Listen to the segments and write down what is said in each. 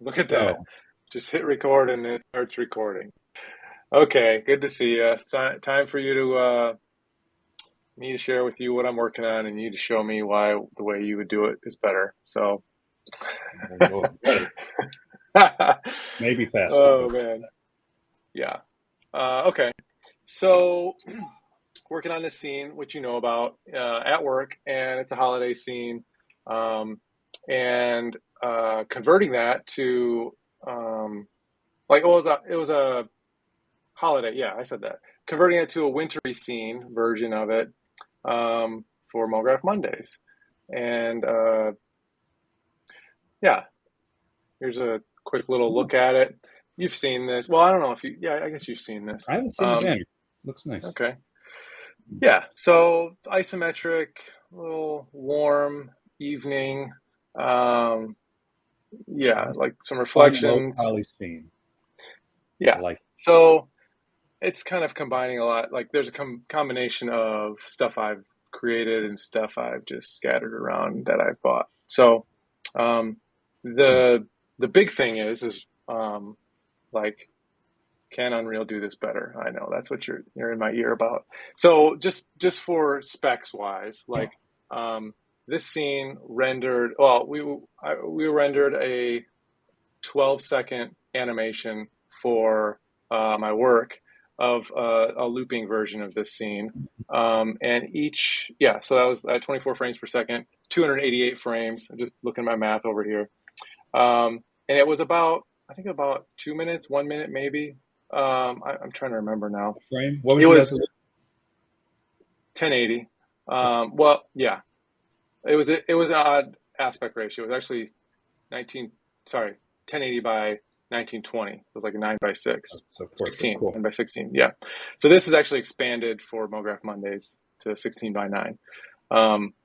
Look at that. So, Just hit record and it starts recording. Okay, good to see you. It's time for you to me to share with you what I'm working on and you to show me why the way you would do it is better. So, ready. Maybe faster, oh but man, yeah. Okay, so working on this scene, which you know about at work, and it's a holiday scene, um, and converting that to like it was a holiday. Yeah, I said that. Converting it to a wintry scene version of it for MoGraph Mondays. And yeah, here's a quick little look at it. You've seen this. Well, I don't know if you, yeah, I guess you've seen this. I haven't seen the banner. Looks nice. Okay. Yeah. So isometric, little warm evening. Um, yeah, Nice. like some Fun low reflections. poly scene. I Yeah. like So it's kind of combining a lot. Like there's a combination of stuff I've created and stuff I've just scattered around that I've bought. So um, it. the big thing is like, can Unreal do this better? I know that's what you're in my ear about. So just for specs wise, like this scene rendered. Well, we rendered a 12-second animation for my work of a looping version of this scene. And each, yeah, so that was at 24 frames per second, 288 frames. I'm just looking at my math over here. And it was about, I think about 2 minutes, 1 minute maybe. I'm trying to remember now. Frame. What It was the was resolution? 1080. Well, yeah, it was an odd aspect ratio. It was actually 19, sorry, 1080 by 1920. It was like a 9 by 6, So of course, 16, cool. 9 by 16. Yeah. So this is actually expanded for MoGraph Mondays to 16 by 9.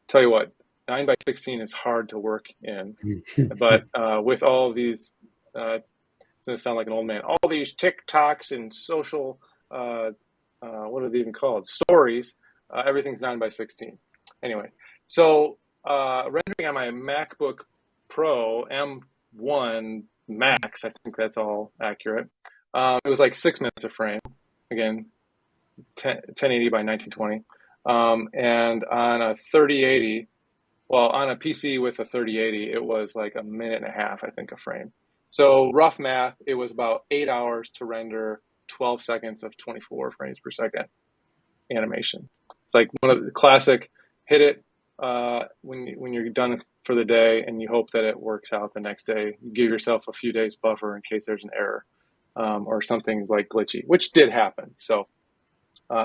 Tell you what, 9 by 16 is hard to work in, but with all of these, it's going to sound like an old man, all these TikToks and social, what are they even called? Stories, everything's 9 by 16. Anyway, so rendering on my MacBook Pro M1 Max, I think that's all accurate. It was like 6 minutes a frame. Again, 1080 by 1920. And on a 3080, well, on a PC with a 3080, it was like a minute and a half, I think, a frame. So rough math, it was about 8 hours to render 12 seconds of 24 frames per second animation. It's like one of the classic hit it when you're done for the day, and you hope that it works out the next day. You give yourself a few days buffer in case there's an error or something like glitchy, which did happen. So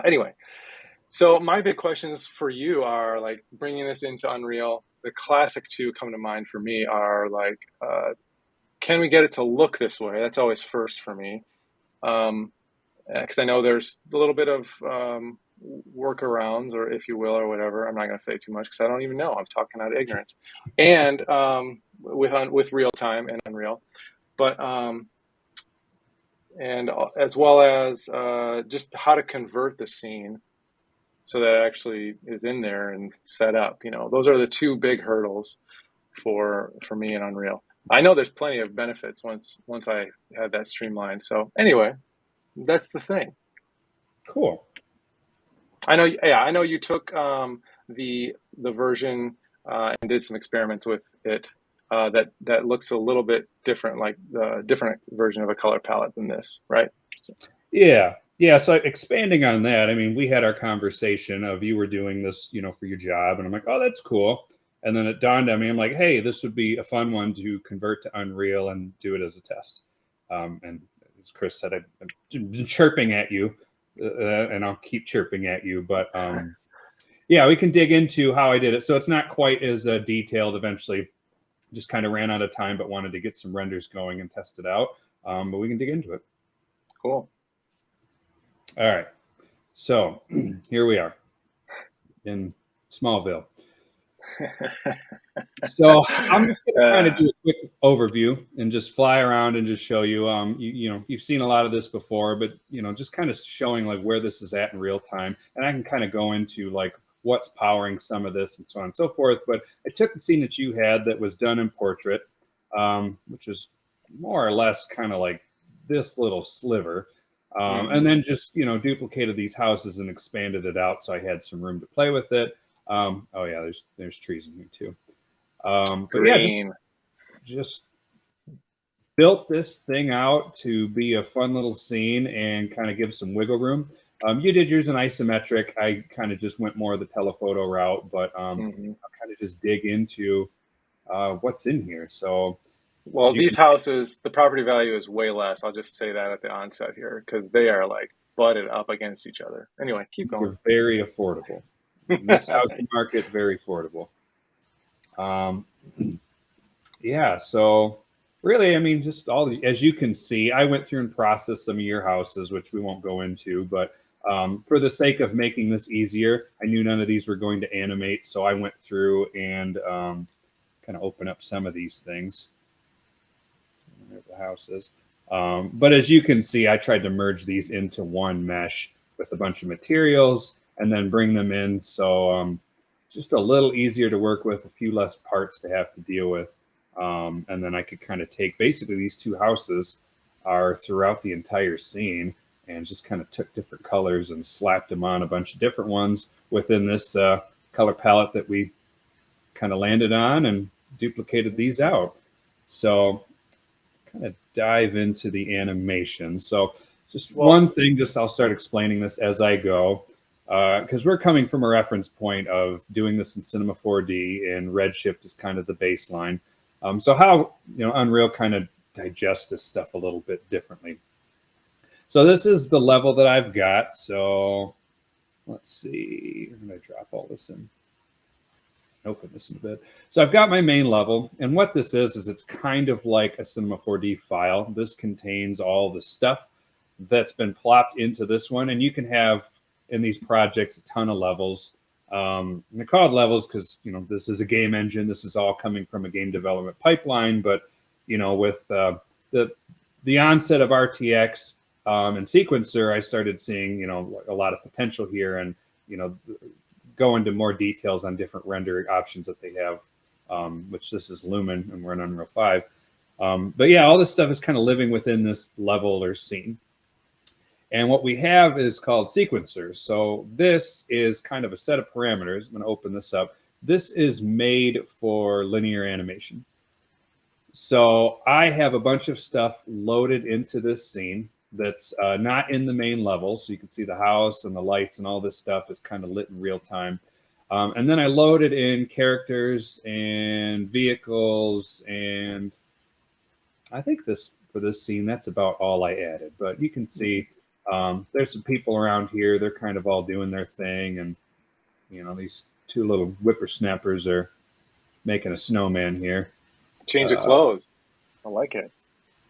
anyway, so my big questions for you are like bringing this into Unreal. The classic two come to mind for me are like, can we get it to look this way? That's always first for me. Because I know there's a little bit of workarounds, or if you will, or whatever. I'm not going to say too much because I don't even know. I'm talking out of ignorance. And with real time and Unreal, but and as well as just how to convert the scene so that it actually is in there and set up. Those are the two big hurdles for me in Unreal. I know there's plenty of benefits once I had that streamlined. So anyway, that's the thing. Cool. I know. Yeah, I know you took the version and did some experiments with it that looks a little bit different, like the different version of a color palette than this, right? So, Yeah. Yeah. So expanding on that, I mean, we had our conversation of you were doing this, for your job, and I'm like, oh, that's cool. And then it dawned on me, I'm like, hey, this would be a fun one to convert to Unreal and do it as a test. And as Chris said, I've been chirping at you, and I'll keep chirping at you. But yeah, we can dig into how I did it. So it's not quite as detailed. Eventually, just kind of ran out of time, but wanted to get some renders going and test it out. But we can dig into it. cool. All right. So here we are in Smallville. So I'm just going to kind of do a quick overview and just fly around and just show you. You've seen a lot of this before, but just kind of showing like where this is at in real time, and I can kind of go into like what's powering some of this and so on and so forth. But I took the scene that you had that was done in portrait, which is more or less kind of like this little sliver. And Hmm. then just, duplicated these houses and expanded it out so I had some room to play with it. Oh yeah, there's trees in here too. But yeah, just Green. just built this thing out to be a fun little scene and kind of give some wiggle room. You did yours in isometric. I kind of just went more of the telephoto route, but Hmm. I'll kind of just dig into what's in here. So as Well, you these can, houses, the property value is way less. I'll just say that at the onset here because they are like butted up against each other. Anyway, keep going. they're very affordable. In this housing market, very affordable. Um, yeah, so really, I mean, just all these, as you can see, I went through and processed some of your houses, which we won't go into, but for the sake of making this easier, I knew none of these were going to animate, so I went through and kind of open up some of these things. There's the houses. But as you can see, I tried to merge these into one mesh with a bunch of materials and then bring them in. So just a little easier to work with, a few less parts to have to deal with. And then I could kind of take basically these two houses are throughout the entire scene and just kind of took different colors and slapped them on a bunch of different ones within this color palette that we kind of landed on and duplicated these out. So kind of dive into the animation. So just Well, one thing, just I'll start explaining this as I go, because we're coming from a reference point of doing this in Cinema 4D, and Redshift is kind of the baseline. So how Unreal kind of digests this stuff a little bit differently. So this is the level that I've got. So let's see. I'm going to drop all this in. Open this in a bit. So I've got my main level, and what this is it's kind of like a Cinema 4D file. This contains all the stuff that's been plopped into this one, and you can have in these projects a ton of levels. And they're called levels because this is a game engine. This is all coming from a game development pipeline, but with the onset of RTX and sequencer, I started seeing a lot of potential here, and go into more details on different rendering options that they have, which this is Lumen and we're in Unreal 5. But yeah, all this stuff is kind of living within this level or scene. And what we have is called sequencers. So this is kind of a set of parameters. I'm going to open this up. This is made for linear animation. So I have a bunch of stuff loaded into this scene that's not in the main level. So you can see the house and the lights and all this stuff is kind of lit in real time. And then I loaded in characters and vehicles, and I think for this scene, that's about all I added. But you can see there's some people around here. They're kind of all doing their thing, and these two little whippersnappers are making a snowman here. change of Uh, clothes. I like it.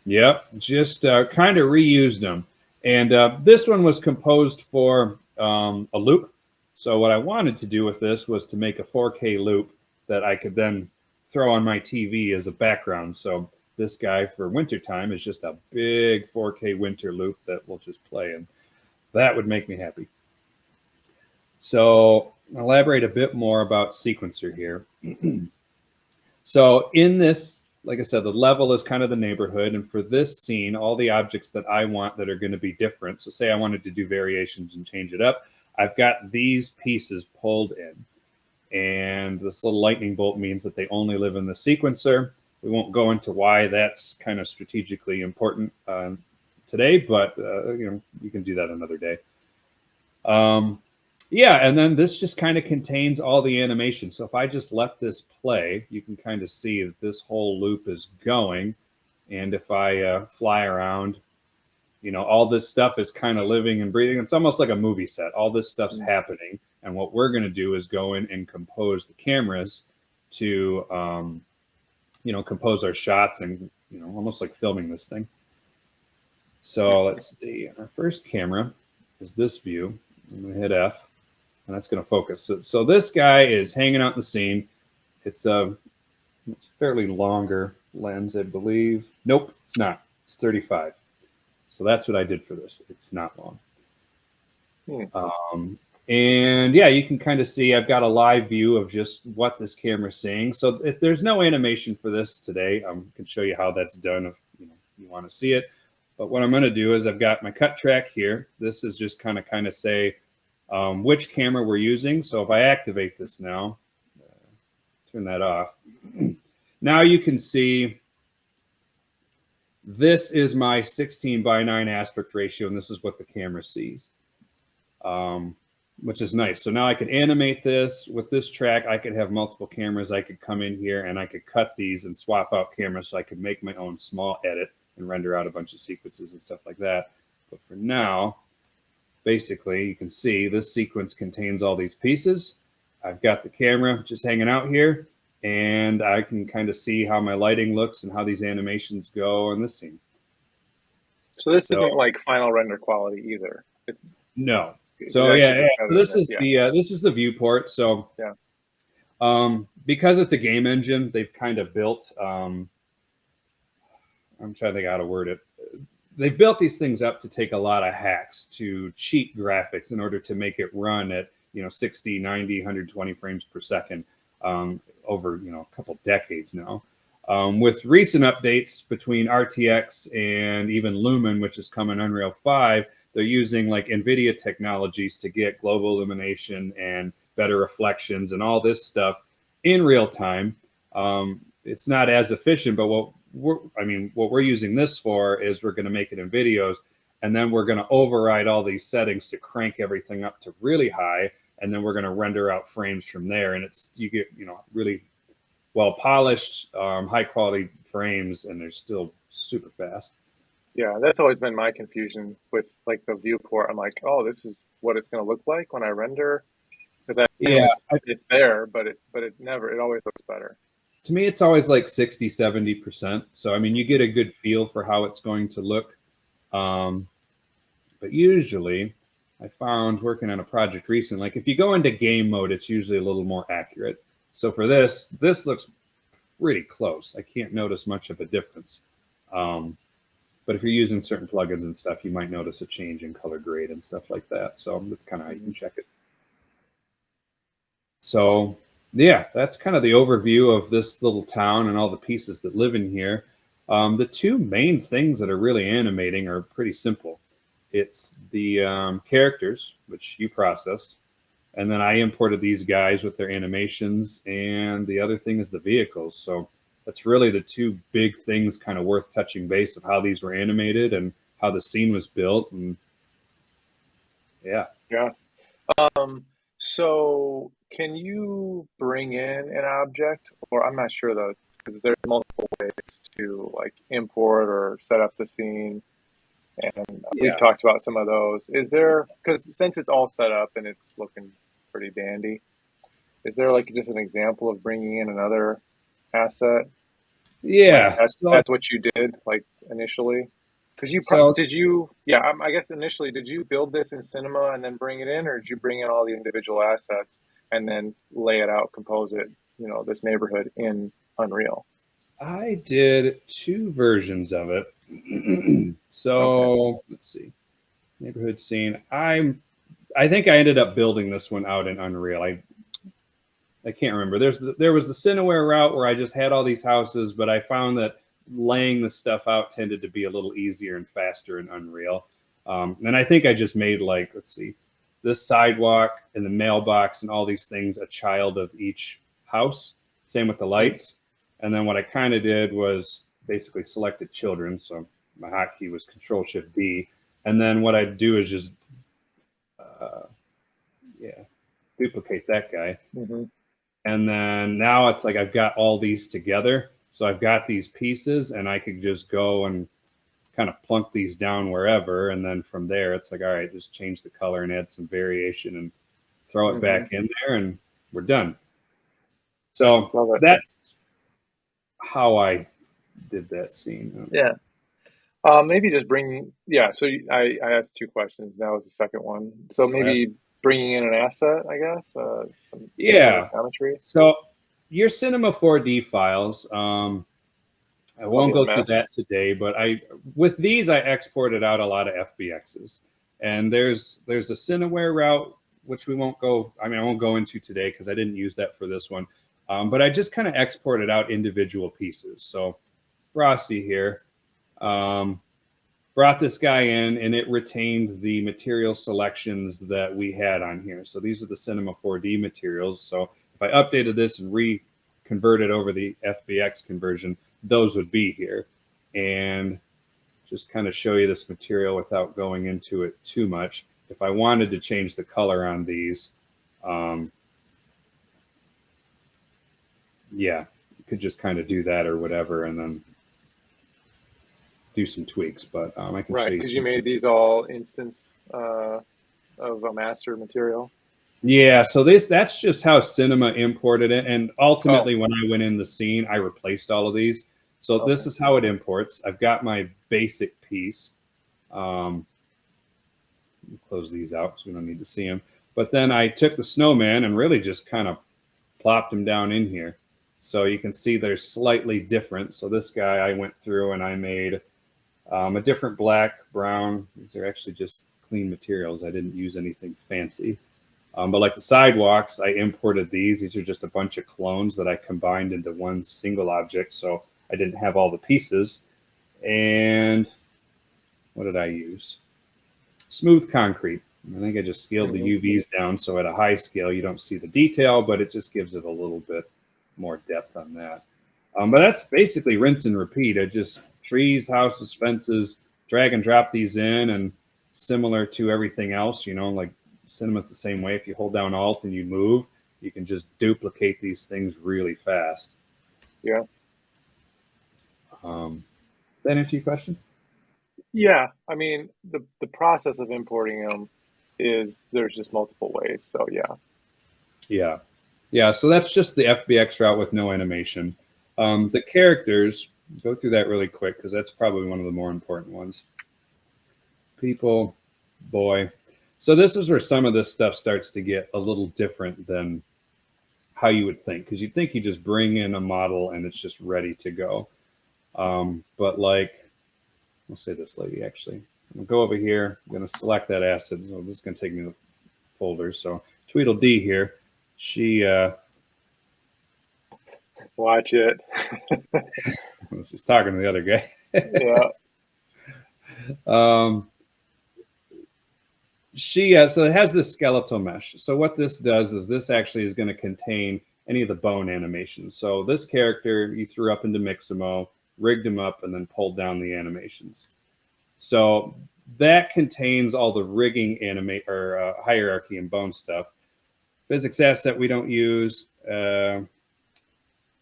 Yep, just kind of reused them. And this one was composed for a loop. So what I wanted to do with this was to make a 4K loop that I could then throw on my TV as a background. So this guy for wintertime is just a big 4K winter loop that will just play, and that would make me happy. So I'll elaborate a bit more about sequencer here. So in this, like I said, the level is kind of the neighborhood. And for this scene, all the objects that I want that are going to be different. So say I wanted to do variations and change it up. I've got these pieces pulled in. And this little lightning bolt means that they only live in the sequencer. We won't go into why that's kind of strategically important today, but you can do that another day. Yeah, and then this just kind of contains all the animation. So if I just let this play, you can kind of see that this whole loop is going. And if I fly around, all this stuff is kind of living and breathing. It's almost like a movie set. All this stuff's happening. And what we're going to do is go in and compose the cameras to, compose our shots and, almost like filming this thing. So let's see. Our first camera is this view. I'm going to hit F. And that's going to focus. So this guy is hanging out in the scene. It's a fairly longer lens, I believe. Nope, it's not. It's 35. So that's what I did for this. It's not long. And yeah, you can kind of see I've got a live view of just what this camera's seeing. So if there's no animation for this today, I can show you how that's done if you want to see it. But what I'm going to do is I've got my cut track here. This is just kind of say which camera we're using. So if I activate this now, turn that off. Now you can see this is my 16:9 aspect ratio, and this is what the camera sees, which is nice. So now I could animate this with this track. I could have multiple cameras. I could come in here and I could cut these and swap out cameras, so I could make my own small edit and render out a bunch of sequences and stuff like that. But for now, basically, you can see this sequence contains all these pieces. I've got the camera just hanging out here, and I can kind of see how my lighting looks and how these animations go in this scene. So this isn't like final render quality either. No. So yeah. So this is the viewport. So yeah. Because it's a game engine, they've kind of built. I'm trying to think how to word it. They've built these things up to take a lot of hacks to cheat graphics in order to make it run at 60, 90, 120 frames per second over a couple decades now. With recent updates between RTX and even Lumen, which is coming Unreal 5, they're using like NVIDIA technologies to get global illumination and better reflections and all this stuff in real time. It's not as efficient, but what we're using this for is we're going to make it in videos, and then we're going to override all these settings to crank everything up to really high, and then we're going to render out frames from there, and you get really well polished, high quality frames, and they're still super fast. Yeah, that's always been my confusion with like the viewport. I'm like, oh, this is what it's going to look like when I render, because it's there, but it always looks better. To me, it's always like 60, 70%. So, I mean, you get a good feel for how it's going to look. But usually, I found working on a project recently, like if you go into game mode, it's usually a little more accurate. So for this looks pretty close. I can't notice much of a difference. But if you're using certain plugins and stuff, you might notice a change in color grade and stuff like that. So that's kind of how you can check it. So yeah, that's kind of the overview of this little town and all the pieces that live in here. The two main things that are really animating are pretty simple. It's the characters, which you processed, and then I imported these guys with their animations, and the other thing is the vehicles. So that's really the two big things kind of worth touching base of how these were animated and how the scene was built. And yeah. Yeah. So can you bring in an object, or I'm not sure though, because there's multiple ways to like import or set up the scene, and we've talked about some of those. Is there, because since it's all set up and it's looking pretty dandy, is there like just an example of bringing in another asset? Yeah, like that's what you did like initially. Because I guess initially, did you build this in Cinema and then bring it in, or did you bring in all the individual assets and then lay it out, compose it, this neighborhood in Unreal? I did two versions of it. So let's see, neighborhood scene. I think I ended up building this one out in Unreal. I can't remember. There was the Cineware route where I just had all these houses, but I found that laying the stuff out tended to be a little easier and faster in Unreal. And I think I just made like, let's see, this sidewalk and the mailbox and all these things a child of each house. Same with the lights. And then what I kind of did was basically selected children. So my hotkey was Control-Shift-D. And then what I do is just, duplicate that guy. Mm-hmm. And then now it's like I've got all these together. So I've got these pieces, and I could just go and kind of plunk these down wherever. And then from there, it's like, all right, just change the color and add some variation and throw it back in there, and we're done. So that's how I did that scene. Yeah. Maybe just so I asked two questions. That was the second one. So maybe bringing in an asset, I guess. Some geometry. So your Cinema 4D files, I won't go through that today, but with these I exported out a lot of FBXs. And there's a Cineware route, which I won't go into today because I didn't use that for this one. But I just kind of exported out individual pieces. So Frosty here, Brought this guy in, and it retained the material selections that we had on here. So these are the Cinema 4D materials. So if I updated this and reconverted over the FBX conversion, those would be here. And just kind of show you this material without going into it too much. If I wanted to change the color on these, yeah, you could just kind of do that or whatever, and then do some tweaks. But I can show Right, you because you some. made these all instance of a master material. Yeah, so that's just how Cinema imported it, and Oh, ultimately, when I went in the scene, I replaced all of these. So this okay. is how it imports. I've got my basic piece. Um, close these out so we don't need to see them. But then I took the snowman and really just kind of plopped him down in here. So you can see they're slightly different. So this guy I went through and I made a different black, brown. These are actually just clean materials. I didn't use anything fancy. But like the sidewalks, I imported these. These are just a bunch of clones that I combined into one single object. So I didn't have all the pieces. And what did I use? Smooth concrete. I think I just scaled the Hmm. UVs down, so at a high scale you don't see the detail, but it just gives it a little bit more depth on that. But that's basically rinse and repeat. It just trees, houses, fences, drag and drop these in, and similar to everything else, like Cinema's the same way. If you hold down Alt and you move, you can just duplicate these things really fast. Yeah. Does that answer your question? Yeah. I mean, the process of importing them is there's just multiple ways. So yeah. Yeah. Yeah, so that's just the FBX route with no animation. The characters, go through that really quick because that's probably one of the more important ones. People, boy. So this is where some of this stuff starts to get a little different than how you would think, because you'd think you just bring in a model and it's just ready to go. But like, we'll say this lady actually. I'm gonna go over here. I'm gonna select that asset. So this is gonna take me to the folders. So Tweedledee here, she Watch it. I was just talking to the other guy. Yeah. um, so it has this skeletal mesh. So what this does is this actually is going to contain any of the bone animations. So this character you threw up into Mixamo, rigged him up, and then pulled down the animations. So that contains all the rigging hierarchy and bone stuff. Physics asset we don't use.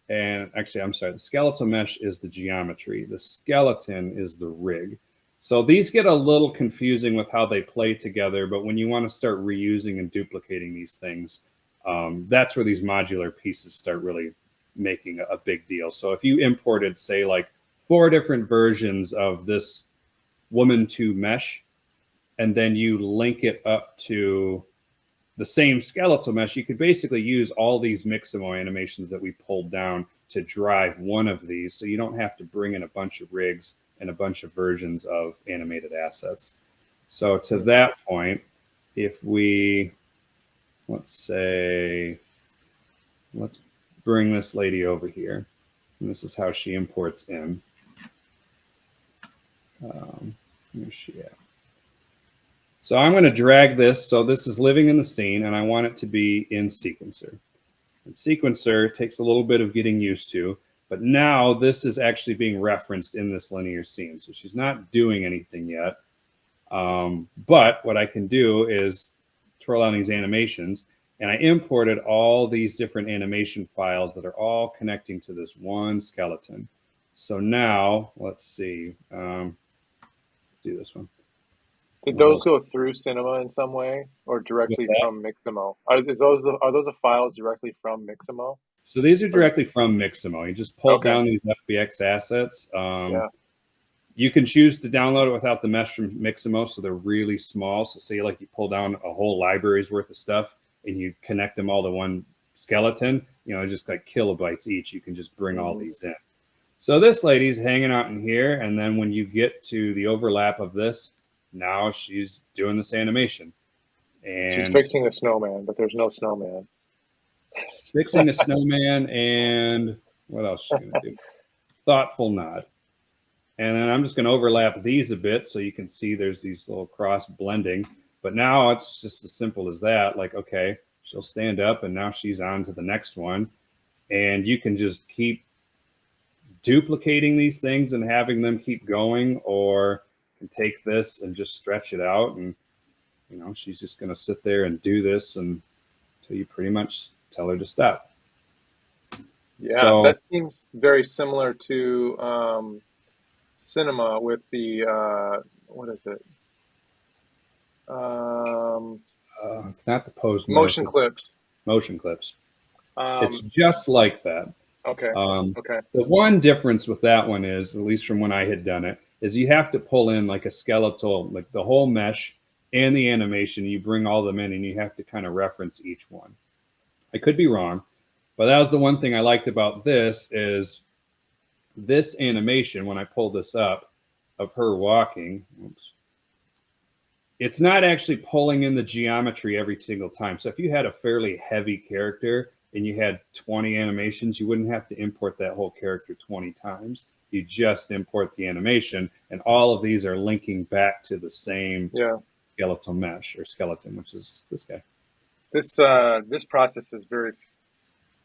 And actually, I'm sorry, the skeletal mesh is the geometry. The skeleton is the rig. So these get a little confusing with how they play together, but when you want to start reusing and duplicating these things, that's where these modular pieces start really making a big deal. So if you imported, say, like 4 different versions of this woman to mesh, and then you link it up to the same skeletal mesh, you could basically use all these Mixamo animations that we pulled down to drive one of these. So you don't have to bring in a bunch of rigs and a bunch of versions of animated assets. So to Mhm. that point, if we, let's bring this lady over here. And this is how she imports in. Where's she at? So I'm going to drag this. So this is living in the scene, and I want it to be in sequencer. And sequencer takes a little bit of getting used to, but now this is actually being referenced in this linear scene. So she's not doing anything yet. But what I can do is twirl on these animations, and I imported all these different animation files that are all connecting to this one skeleton. So now, let's see. Let's do this one. Did Well, those go through Cinema in some way, or what's directly that? from Mixamo? Are those the files directly from Mixamo? So these are Or directly from Mixamo. You just pull okay, down these FBX assets. yeah. You can choose to download it without the mesh from Mixamo, so they're really small. So say like you pull down a whole library's worth of stuff and you connect them all to one skeleton, just like kilobytes each. You can just bring all Hmm. these in. So this lady's hanging out in here, and then when you get to the overlap of this, now she's doing this animation. She's And fixing a snowman, but there's no snowman. she's fixing a snowman, and what else is she gonna do? Thoughtful nod. And then I'm just going to overlap these a bit so you can see there's these little cross blending. But now it's just as simple as that. Like, okay, she'll stand up and now she's on to the next one. And you can just keep duplicating these things and having them keep going, or can take this and just stretch it out. And, she's just going to sit there and do this until you pretty much tell her to stop. Yeah, So that seems very similar to cinema with the what is it? Um, it's not the pose morph, Motion it's clips. motion clips. It's Um, just like that. okay, Um, okay, the one difference with that one is, at least from when I had done it, is you have to pull in like a skeletal, like the whole mesh and the animation. You bring all them in and you have to kind of reference each one. I could be wrong, but that was the one thing I liked about this is this animation, when I pull this up of her walking, oops, it's not actually pulling in the geometry every single time. So if you had a fairly heavy character and you had 20 animations, you wouldn't have to import that whole character 20 times. You just import the animation, and all of these are linking back to the same yeah. skeletal mesh or skeleton, which is this guy. This process is very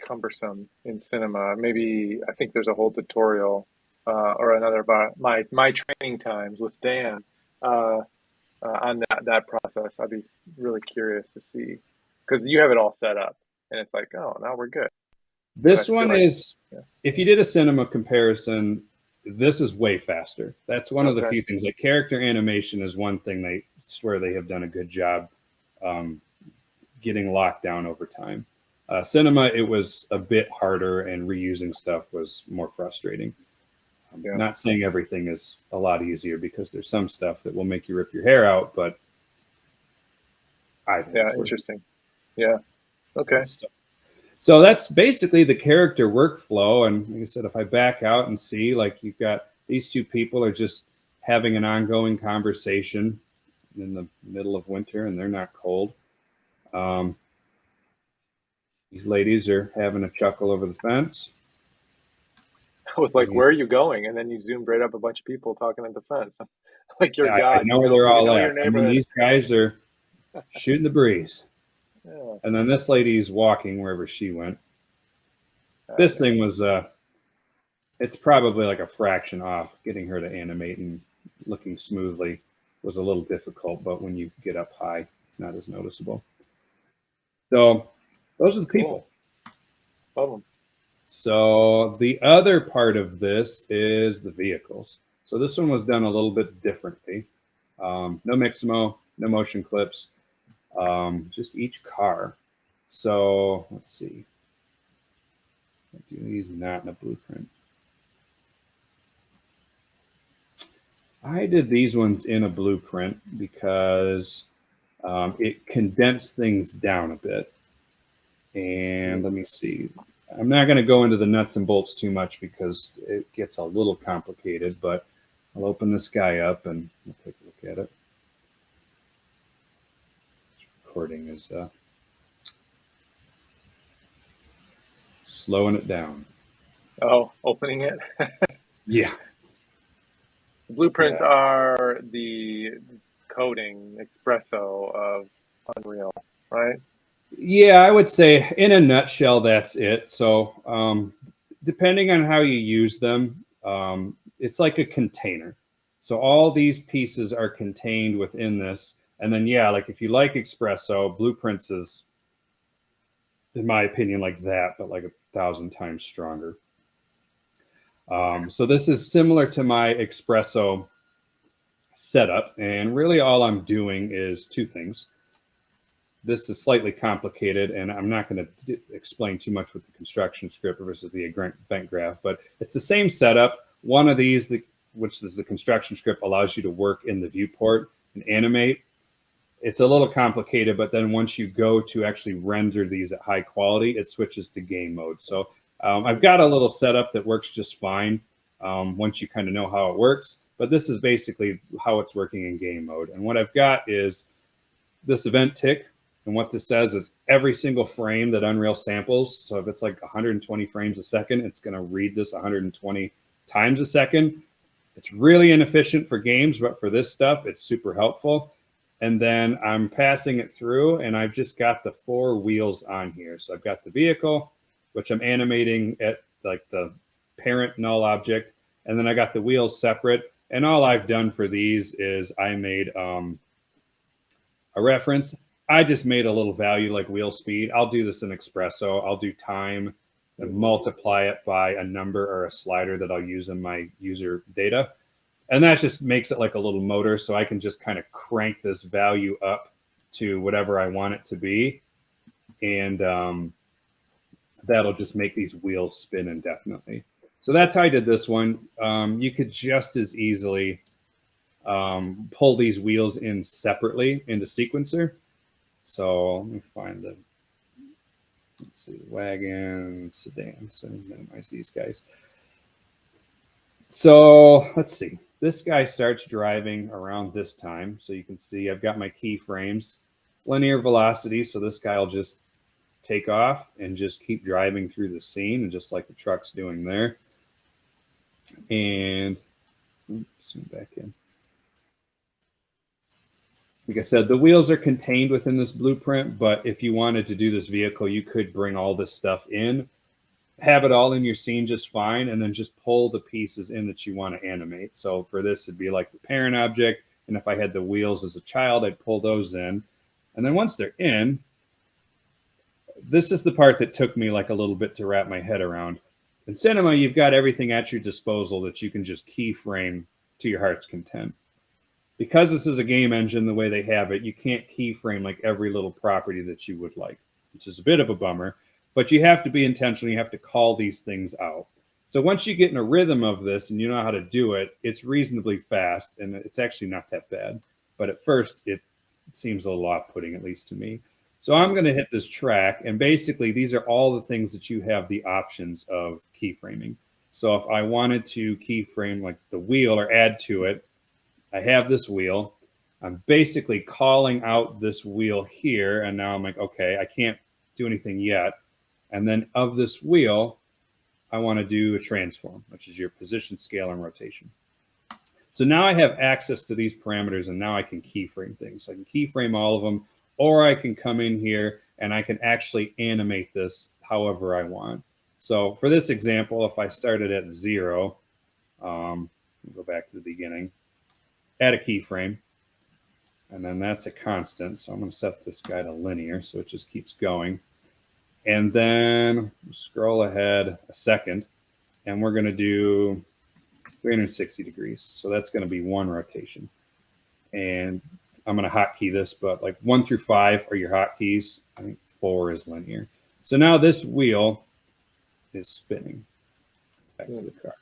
cumbersome in cinema. Maybe I think there's a whole tutorial or another about my training times with Dan on that process. I'd be really curious to see because you have it all set up, and it's like, oh, now we're good. But I This feel one like, is, yeah, if you did a cinema comparison, this is way faster. That's one of the okay, few things. Like character animation is one thing they swear they have done a good job um, getting locked down over time. Cinema, it was a bit harder, and reusing stuff was more frustrating. yeah, Not saying everything is a lot easier, because there's some stuff that will make you rip your hair out, but I think yeah, it's worth interesting, yeah, okay, it. So that's basically the character workflow. And like I said, if I back out and see, like, you've got these two people are just having an ongoing conversation in the middle of winter, and they're not cold. Um, these ladies are having a chuckle over the fence. I was like, And where are you going? And then you zoomed right up a bunch of people talking at the fence, like you're I God, know where they're you all know at. your I mean, neighborhood. these guys are shooting the breeze. Yeah, And then this lady's walking wherever she went. This okay, thing was, it's probably like a fraction off. Getting her to animate and looking smoothly was a little difficult, but when you get up high, it's not as noticeable. So those are the cool, people. love them. So the other part of this is the vehicles. So this one was done a little bit differently. No Mixamo, no motion clips, just each car. So let's see. Do these not in a blueprint? I did these ones in a blueprint because it condensed things down a bit. And let me see. I'm not going to go into the nuts and bolts too much because it gets a little complicated, but I'll open this guy up and we'll take a look at it. This recording is slowing it down. Oh, opening it. Yeah. The blueprints Yeah. are the coding espresso of Unreal, right? Yeah, I would say in a nutshell, that's it. So, depending on how you use them, it's like a container. So all these pieces are contained within this. And then, yeah, like if you like espresso, blueprints is, in my opinion, like that, but like 1,000 times stronger. So this is similar to my espresso setup. And really all I'm doing is two things. This is slightly complicated, and I'm not going to explain too much with the construction script versus the event graph, but it's the same setup. One of these, which is the construction script, allows you to work in the viewport and animate. It's a little complicated, but then once you go to actually render these at high quality, it switches to game mode. So I've got a little setup that works just fine once you kind of know how it works, but this is basically how it's working in game mode. And what I've got is this event tick. And what this says is every single frame that Unreal samples, so if it's like 120 frames a second, it's going to read this 120 times a second. It's really inefficient for games, but for this stuff, it's super helpful. And then I'm passing it through, and I've just got the 4 wheels on here. So I've got the vehicle, which I'm animating at like the parent null object, and then I got the wheels separate. And all I've done for these is I made a reference. I just made a little value like wheel speed. I'll do this in Espresso. I'll do time and multiply it by a number or a slider that I'll use in my user data. And that just makes it like a little motor, so I can just kind of crank this value up to whatever I want it to be. And that'll just make these wheels spin indefinitely. So that's how I did this one. You could just as easily pull these wheels in separately into sequencer. So let me find the, let's see, wagon, sedan. So minimize these guys. So let's see. This guy starts driving around this time. So you can see I've got my keyframes, linear velocity. So this guy will just take off and just keep driving through the scene, and just like the truck's doing there. And zoom back in. Like I said, the wheels are contained within this blueprint, but if you wanted to do this vehicle, you could bring all this stuff in, have it all in your scene just fine, and then just pull the pieces in that you want to animate. So for this, it'd be like the parent object, and if I had the wheels as a child, I'd pull those in. And then once they're in, this is the part that took me like a little bit to wrap my head around. In Cinema, you've got everything at your disposal that you can just keyframe to your heart's content. Because this is a game engine the way they have it, you can't keyframe like every little property that you would like, which is a bit of a bummer, but you have to be intentional. You have to call these things out. So once you get in a rhythm of this and you know how to do it, it's reasonably fast, and it's actually not that bad. But at first, it seems a little off-putting, at least to me. So I'm going to hit this track, and basically these are all the things that you have the options of keyframing. So if I wanted to keyframe like the wheel or add to it, I have this wheel. I'm basically calling out this wheel here, and now I'm like, okay, I can't do anything yet. And then of this wheel, I want to do a transform, which is your position, scale, and rotation. So now I have access to these parameters, and now I can keyframe things. So I can keyframe all of them, or I can come in here and I can actually animate this however I want. So for this example, if I started at 0, go back to the beginning, add a keyframe, and then that's a constant. So I'm going to set this guy to linear, so it just keeps going. And then scroll ahead a second, and we're going to do 360 degrees. So that's going to be 1 rotation. And I'm going to hotkey this, but like 1 through 5 are your hotkeys. I think 4 is linear. So now this wheel is spinning. Back to the car.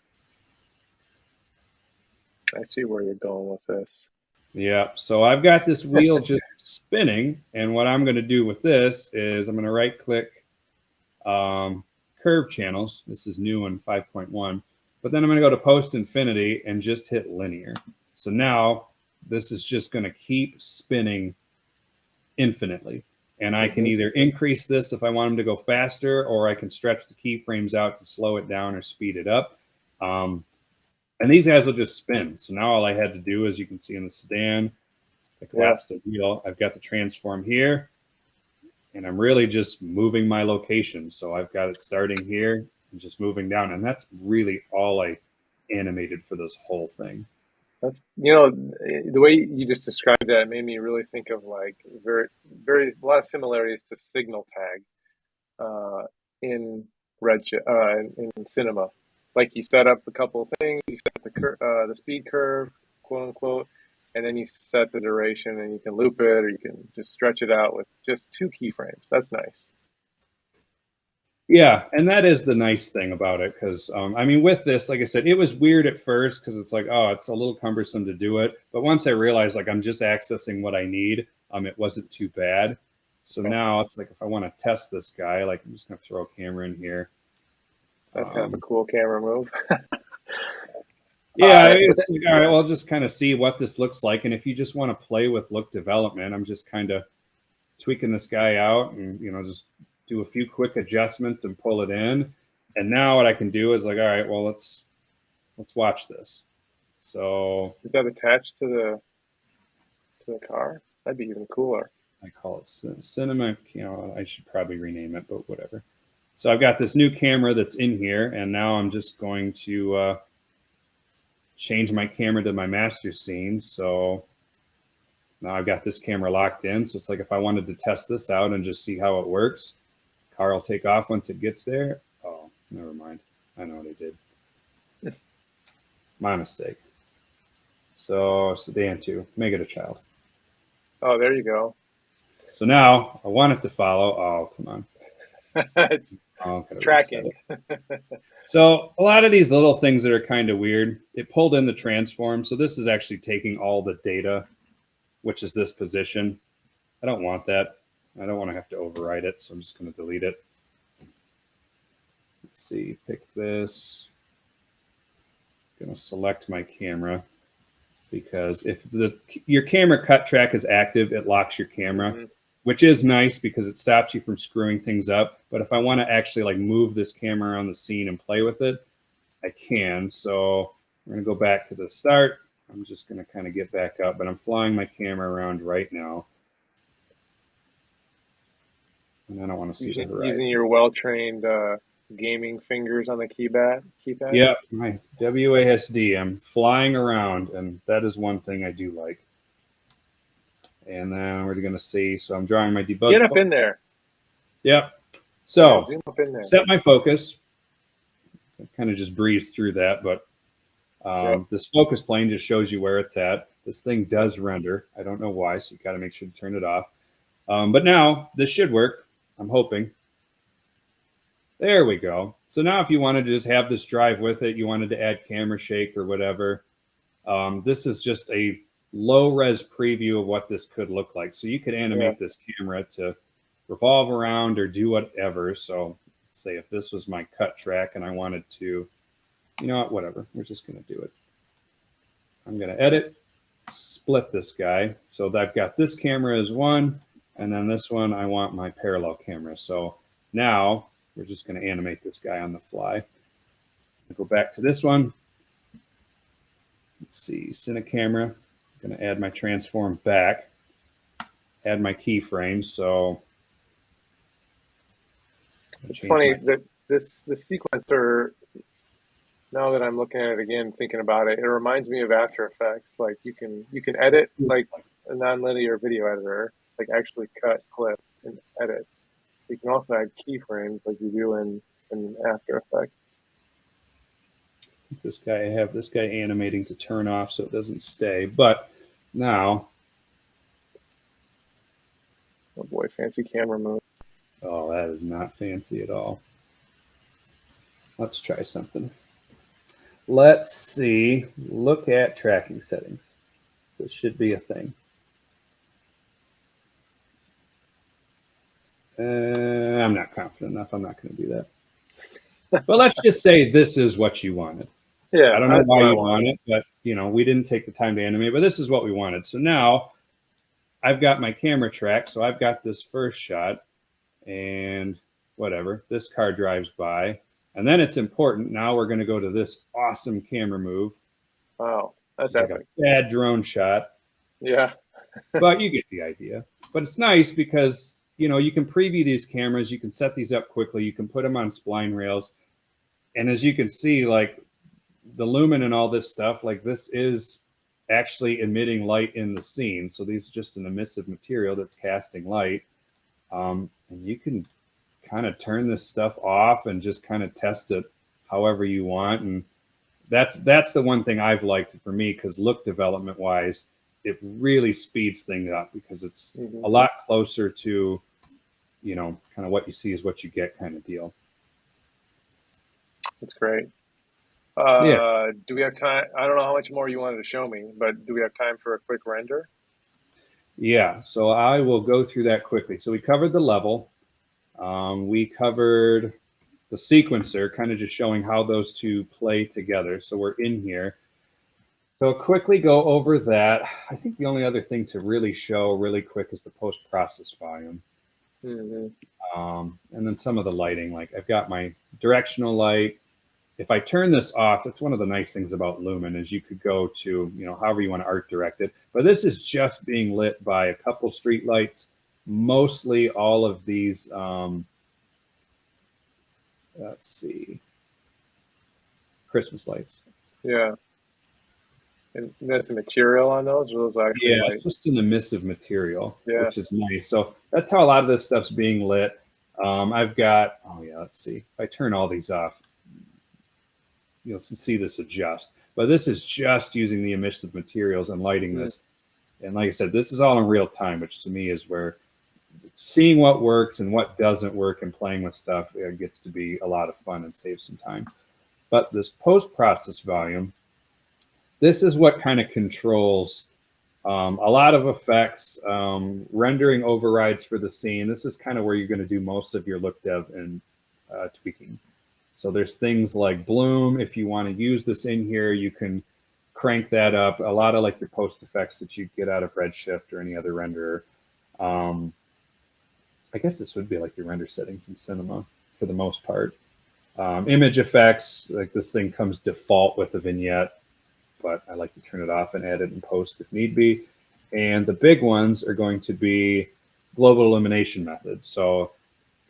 I see where you're going with this. Yeah, so I've got this wheel just spinning, and what I'm going to do with this is I'm going to right-click curve channels. This is new in 5.1, but then I'm going to go to post infinity and just hit linear. So now this is just going to keep spinning infinitely, and I can either increase this if I want them to go faster, or I can stretch the keyframes out to slow it down or speed it up. And these guys will just spin. So now all I had to do, as you can see in the sedan, I collapse the wheel. I've got the transform here, and I'm really just moving my location. So I've got it starting here and just moving down. And that's really all I animated for this whole thing. That's, the way you just described that made me really think of like very a lot of similarities to signal tag in Redshift in Cinema. Like you set up a couple of things, you set the speed curve, quote unquote, and then you set the duration, and you can loop it, or you can just stretch it out with just 2 keyframes. That's nice. Yeah, and that is the nice thing about it, because I mean, with this, like I said, it was weird at first because it's like, oh, it's a little cumbersome to do it. But once I realized like I'm just accessing what I need, it wasn't too bad. So now it's like if I want to test this guy, like I'm just gonna throw a camera in here. That's kind of a cool camera move. Yeah, it's like, all right, well, I'll just kind of see what this looks like. And if you just want to play with look development, I'm just kind of tweaking this guy out and, just do a few quick adjustments and pull it in. And now what I can do is like, all right, well, let's watch this. So Is that attached to the car? That'd be even cooler. I call it cinema. I should probably rename it, but whatever. So I've got this new camera that's in here, and now I'm just going to change my camera to my master scene. So now I've got this camera locked in. So it's like if I wanted to test this out and just see how it works, car will take off once it gets there. Oh, never mind. I know what I did. My mistake. So sedan 2, make it a child. Oh, there you go. So now I want it to follow. Oh, come on. It's Oh, gotta reset tracking. it. So a lot of these little things that are kind of weird, it pulled in the transform. So this is actually taking all the data, which is this position. I don't want that. I don't want to have to override it. So I'm just going to delete it. Let's see, pick this. I'm going to select my camera because if your camera cut track is active, it locks your camera, Mm-hmm. which is nice because it stops you from screwing things up. But if I want to actually like move this camera around the scene and play with it, I can. So we're going to go back to the start. I'm just going to kind of get back up, but I'm flying my camera around right now. And I don't want to see the horizon. Using your well-trained gaming fingers on the keypad. Yep, my WASD. I'm flying around, and that is one thing I do like. And then we're going to see. So I'm drawing my debug. Get up in there. Yep. So zoom up in there. Set my focus. I kind of just breeze through that, but this focus plane just shows you where it's at. This thing does render. I don't know why, so you got to make sure to turn it off. But now this should work. I'm hoping. There we go. So now if you wanted to just have this drive with it, you wanted to add camera shake or whatever, this is just a low-res preview of what this could look like. So you could animate this camera to revolve around or do whatever. So let's say if this was my cut track and I wanted to, you know what, whatever. We're just going to do it. I'm going to edit, split this guy. So I've got this camera as one, and then this one I want my parallel camera. So now we're just going to animate this guy on the fly. I'll go back to this one. Let's see, Cine camera. I'm going to add my transform back, add my keyframes. So it's funny that this sequencer, now that I'm looking at it again, thinking about it, it reminds me of After Effects. Like you can edit like a nonlinear video editor, like actually cut clips and edit. You can also add keyframes like you do in After Effects. This guy, I have this guy animating to turn off so it doesn't stay. But now, oh boy, fancy camera move. Oh, that is not fancy at all. Let's try something. Let's see. Look at tracking settings. This should be a thing. I'm not confident enough. I'm not going to do that. But let's just say this is what you wanted. Yeah, I don't know why you want it, but we didn't take the time to animate, but this is what we wanted. So now I've got my camera track. So I've got this first shot and whatever, this car drives by. And then it's important. Now we're going to go to this awesome camera move. Wow, that's epic. Like a bad drone shot. Yeah. But you get the idea. But it's nice because, you can preview these cameras. You can set these up quickly. You can put them on spline rails. And as you can see, like the lumen and all this stuff, like this is actually emitting light in the scene. So these are just an emissive material that's casting light. And you can kind of turn this stuff off and just kind of test it however you want. And that's the one thing I've liked for me, because look development wise, it really speeds things up because it's a lot closer to, kind of what you see is what you get kind of deal. That's great. Do we have time? I don't know how much more you wanted to show me, but do we have time for a quick render? Yeah, so I will go through that quickly. So we covered the level. We covered the sequencer, kind of just showing how those two play together. So we're in here. So quickly go over that. I think the only other thing to really show really quick is the post-process volume. And then some of the lighting. Like I've got my directional light. if I turn this off, that's one of the nice things about Lumen is you could go to, however you want to art direct it. But this is just being lit by a couple street lights. Mostly all of these, let's see, Christmas lights. Yeah. And that's a material on those, or those are actually Yeah, like, it's just an emissive material, yeah. which is nice. So that's how a lot of this stuff's being lit. I've got, oh yeah, let's see. If I turn all these off, you'll see this adjust. But this is just using the emissive materials and lighting Mm, this. And like I said, this is all in real time, which to me is where seeing what works and what doesn't work and playing with stuff gets to be a lot of fun and save some time. But this post-process volume, this is what kind of controls a lot of effects, rendering overrides for the scene. This is kind of where you're going to do most of your look dev and tweaking. So there's things like bloom. If you want to use this in here, you can crank that up. A lot of like your post effects that you get out of Redshift or any other renderer. I guess this would be like your render settings in Cinema for the most part. Image effects, like this thing comes default with a vignette, but I like to turn it off and add it in post if need be. And the big ones are going to be global illumination methods. So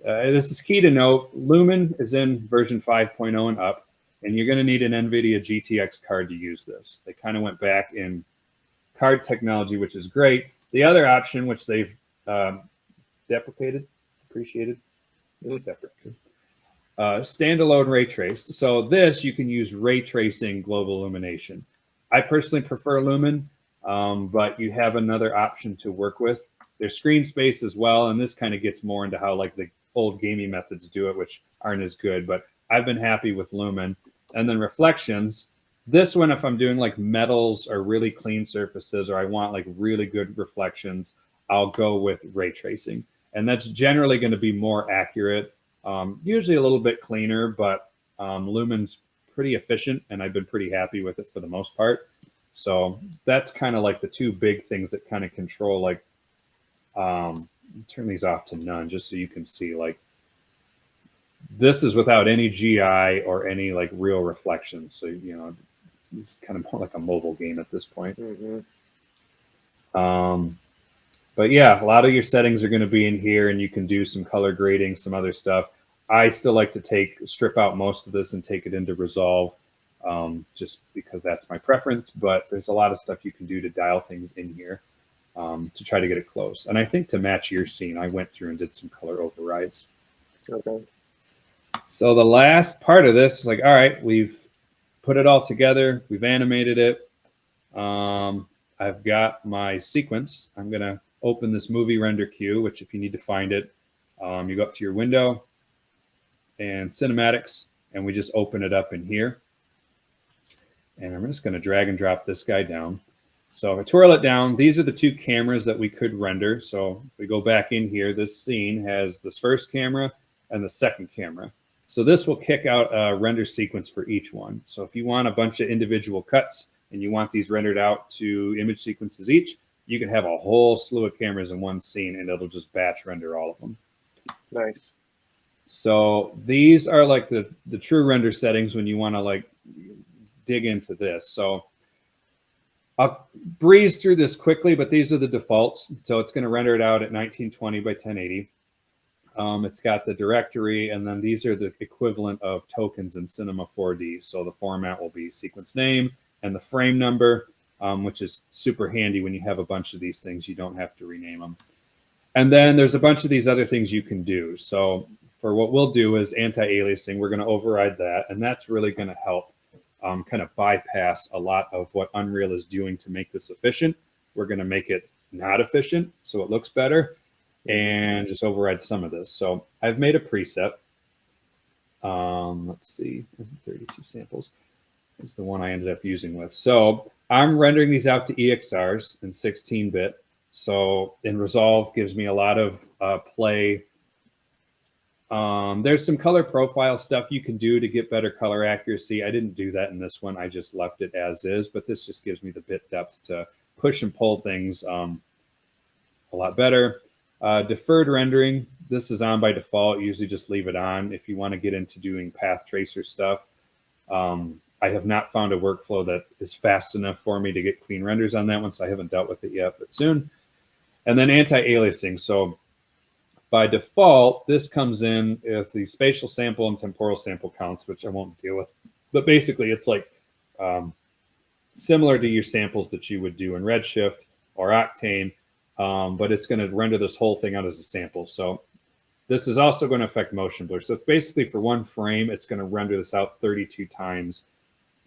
this is key to note. Lumen is in version 5.0 and up, and you're going to need an NVIDIA GTX card to use this. They kind of went back in card technology, which is great. The other option, which they've deprecated, standalone ray traced. So this, you can use ray tracing global illumination. I personally prefer Lumen, but you have another option to work with. There's screen space as well, and this kind of gets more into how like the old gaming methods do it, which aren't as good, but I've been happy with Lumen. And then reflections. This one, if I'm doing like metals or really clean surfaces, or I want like really good reflections, I'll go with ray tracing. And that's generally going to be more accurate, usually a little bit cleaner, but Lumen's pretty efficient, and I've been pretty happy with it for the most part. So that's kind of like the two big things that kind of control, like, turn these off to none just so you can see, like, this is without any GI or any like real reflections. So, it's kind of more like a mobile game at this point. mm-hmm. But yeah, a lot of your settings are going to be in here, and you can do some color grading, some other stuff. I still like to strip out most of this and take it into Resolve, just because that's my preference. But there's a lot of stuff you can do to dial things in here to try to get it close. And I think to match your scene, I went through and did some color overrides. Okay. So the last part of this is like, all right, we've put it all together. We've animated it. I've got my sequence. I'm going to open this movie render queue, which if you need to find it, you go up to your window and cinematics, and we just open it up in here. And I'm just going to drag and drop this guy down. So if I twirl it down, these are the two cameras that we could render. So if we go back in here, this scene has this first camera and the second camera. So this will kick out a render sequence for each one. So if you want a bunch of individual cuts and you want these rendered out to image sequences each, you can have a whole slew of cameras in one scene, and it'll just batch render all of them. Nice. So these are like the true render settings when you want to like dig into this. So I'll breeze through this quickly, but these are the defaults. So it's going to render it out at 1920 by 1080. It's got the directory, and then these are the equivalent of tokens in Cinema 4D. So the format will be sequence name and the frame number, which is super handy when you have a bunch of these things. You don't have to rename them. And then there's a bunch of these other things you can do. So for what we'll do is anti-aliasing. We're going to override that, and that's really going to help kind of bypass a lot of what Unreal is doing to make this efficient. We're going to make it not efficient so it looks better, and just override some of this. So I've made a preset. Let's see, 32 samples is the one I ended up using with. So I'm rendering these out to EXRs in 16-bit. So in Resolve gives me a lot of play. There's some color profile stuff you can do to get better color accuracy. I didn't do that in this one. I just left it as is, but this just gives me the bit depth to push and pull things a lot better. Deferred rendering, this is on by default. Usually just leave it on. If you want to get into doing path tracer stuff, I have not found a workflow that is fast enough for me to get clean renders on that one, so I haven't dealt with it yet, but soon. And then anti-aliasing. So by default, this comes in with the spatial sample and temporal sample counts, which I won't deal with. But basically, it's like similar to your samples that you would do in Redshift or Octane, but it's going to render this whole thing out as a sample. So this is also going to affect motion blur. So it's basically for one frame, it's going to render this out 32 times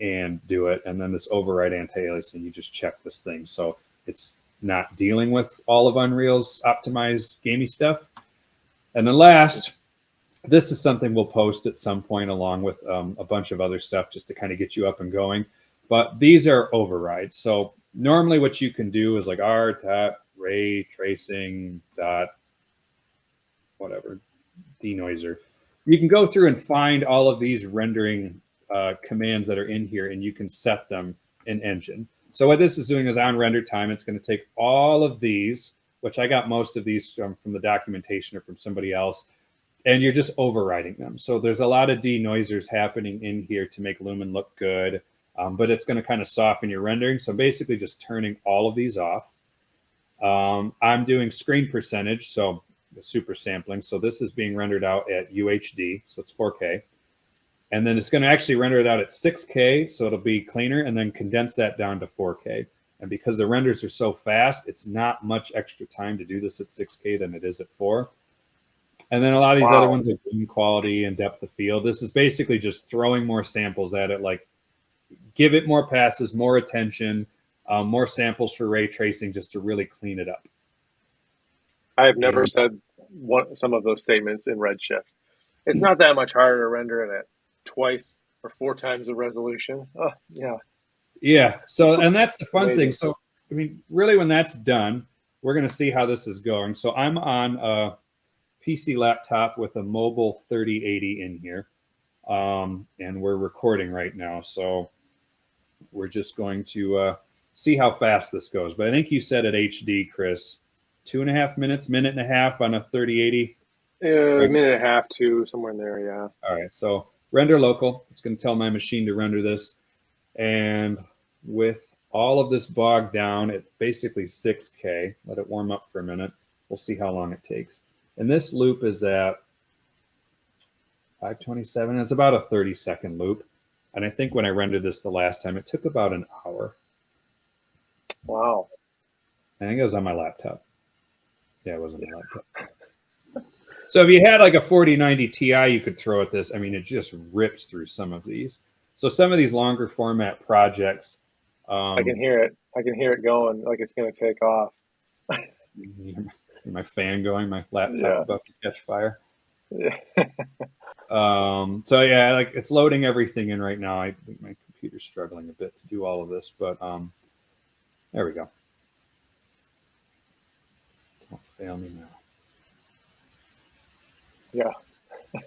and do it. And then this override anti-aliasing, you just check this thing. So it's not dealing with all of Unreal's optimized gamey stuff. And then last, this is something we'll post at some point along with a bunch of other stuff just to kind of get you up and going. But these are overrides. So normally what you can do is like r.ray tracing dot whatever denoiser. You can go through and find all of these rendering commands that are in here, and you can set them in Engine. So what this is doing is on render time, it's going to take all of these, which I got most of these from the documentation or from somebody else, and you're just overriding them. So there's a lot of denoisers happening in here to make Lumen look good, but it's going to kind of soften your rendering. So basically just turning all of these off. I'm doing screen percentage, so the super sampling. So this is being rendered out at UHD, so it's 4K. And then it's going to actually render it out at 6K, so it'll be cleaner, and then condense that down to 4K. And because the renders are so fast, it's not much extra time to do this at 6K than it is at 4. And then a lot of these other ones are game quality and depth of field. This is basically just throwing more samples at it, like give it more passes, more attention, more samples for ray tracing just to really clean it up. I have never said some of those statements in Redshift. It's not that much harder to render it at twice or 4 times the resolution. Oh, yeah. Yeah. So, and that's the fun thing. So, I mean, really, when that's done, we're going to see how this is going. So, I'm on a PC laptop with a mobile 3080 in here, and we're recording right now. So, we're just going to see how fast this goes. But I think you said at HD, Chris, 2.5 minutes, minute and a half on a 3080. Minute and a half, two, somewhere in there, yeah. All right, so render local. It's going to tell my machine to render this. And with all of this bogged down at basically 6K, let it warm up for a minute. We'll see how long it takes. And this loop is at 527. It's about a 30-second loop. And I think when I rendered this the last time, it took about an hour. Wow. I think it was on my laptop. Yeah, it was on my laptop. So if you had like a 4090 Ti, you could throw at this. I mean, it just rips through some of these. So some of these longer format projects. I can hear it. I can hear it going like it's going to take off. My fan going, my laptop about to catch fire. Yeah. So yeah, like it's loading everything in right now. I think my computer's struggling a bit to do all of this, but there we go. Don't fail me now. Yeah.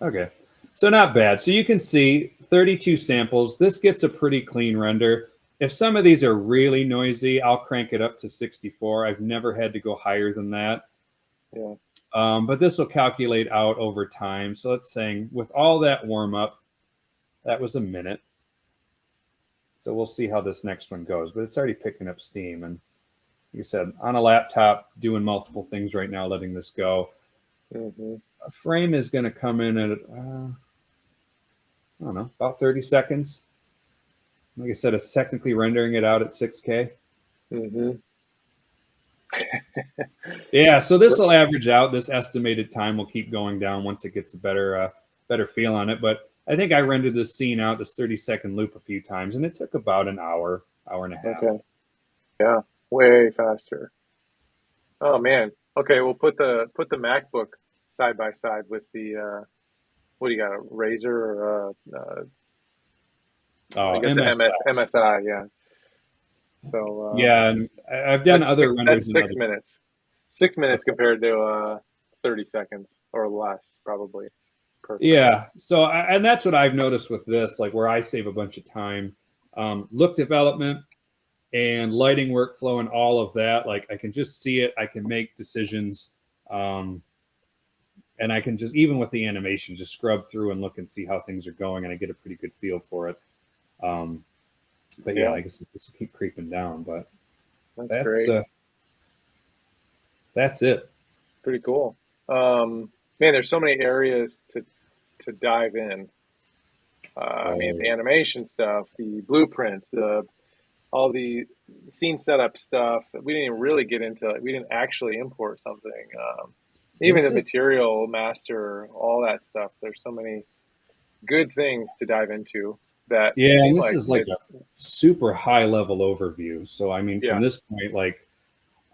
Okay, so not bad. So you can see 32 samples. This gets a pretty clean render. If some of these are really noisy, I'll crank it up to 64. I've never had to go higher than that. Yeah. But this will calculate out over time. So let's say with all that warm up, that was a minute. So we'll see how this next one goes, but it's already picking up steam. And like I said, on a laptop, doing multiple things right now, letting this go. Mm-hmm. A frame is going to come in at, I don't know, about 30 seconds. Like I said, it's technically rendering it out at 6K. Mm-hmm. Yeah, so this will average out. This estimated time will keep going down once it gets a better feel on it. But I think I rendered this scene out, this 30-second loop, a few times, and it took about an hour and a half. Okay. Yeah, way faster. Oh man. Okay, we'll put the MacBook side by side with the what do you got? A Razer or I guess MSI. the MSI, yeah. So yeah, and I've done other renders. That's 6 minutes. 6 minutes compared to 30 seconds or less, probably. Perfect. Yeah. So, and that's what I've noticed with this, like where I save a bunch of time. Look development and lighting workflow and all of that. Like I can just see it. I can make decisions. and I can just, even with the animation, just scrub through and look and see how things are going, and I get a pretty good feel for it. But yeah, Yeah, I guess this will keep creeping down, but that's that's great. that's it. Pretty cool. Man, there's so many areas to dive in. I mean, the Oh, animation stuff, the blueprints, all the scene setup stuff. We didn't even really get into. Like, we didn't actually import something. Even this the is material master, all that stuff. There's so many good things to dive into that yeah, seem and this like is like a super high level overview. So I mean, from yeah. this point, like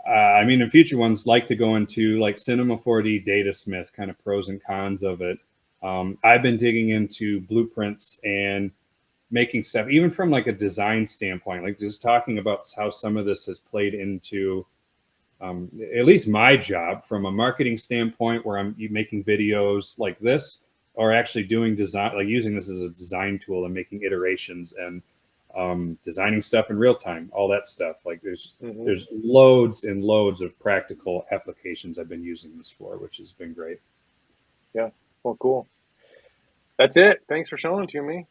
I mean, in future ones, like to go into like Cinema 4D, Datasmith, kind of pros and cons of it. I've been digging into blueprints and making stuff, even from like a design standpoint, like just talking about how some of this has played into at least my job from a marketing standpoint, where I'm making videos like this, or actually doing design, like using this as a design tool and making iterations and designing stuff in real time, all that stuff. Like Hmm. there's loads and loads of practical applications I've been using this for, which has been great. Yeah. Well, cool. That's it. Thanks for showing it to me.